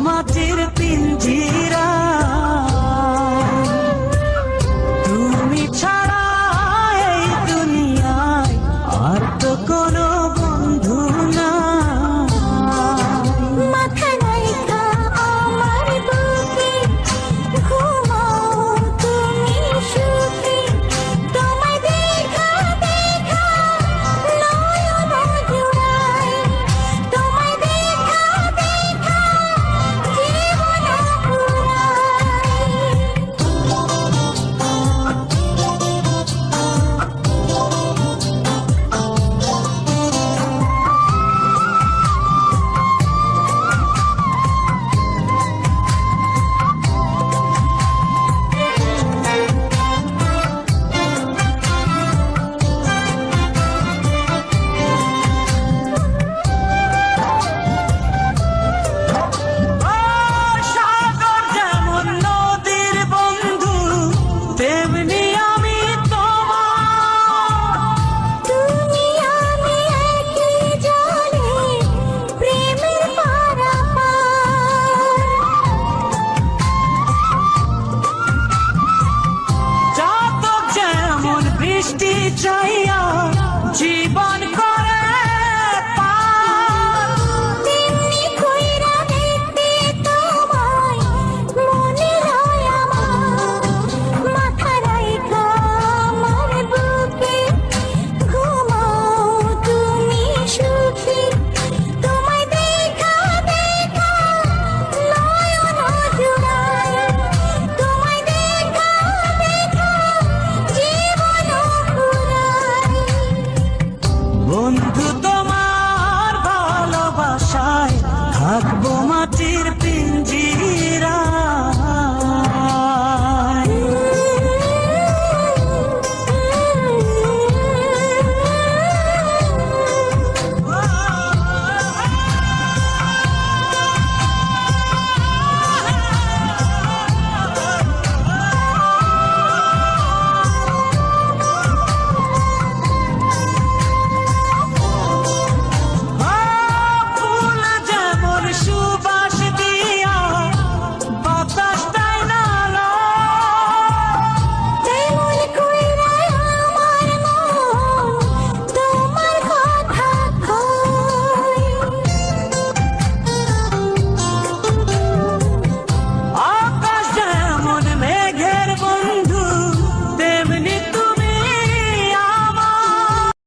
মাটির পিঞ্জিরা। তুমি ছাড়া এই দুনিয়ায় আর তো কোনো বন্ধু না। মাথা রাইখা আমার বুকে ঘুমাও তুমি সুখে। তোমায় দেখা দেখা নয়ন জুড়ায়। তোমায় দেখা দেখা জীবন সাগর যেমন নদীর বন্ধু, তেমনি আমি তোমার। তুমি আমি একই জলে প্রেমের পারাপার। চাতক যেমন বৃষ্টি চাইয়া জীবন করে পার। তেমনি কইরা দেখতে তোমায় মনে হয় আমার। মাথা রাইখা আমার বুকে ঘুমাও তুমি সুখে। তোমায় দেখা দেখা নয়ন জুড়ায়। তোমায় দেখা দেখা জীবন ফুরায়। বন্ধু তোমার ভালোবাসায় থাকবো মাটির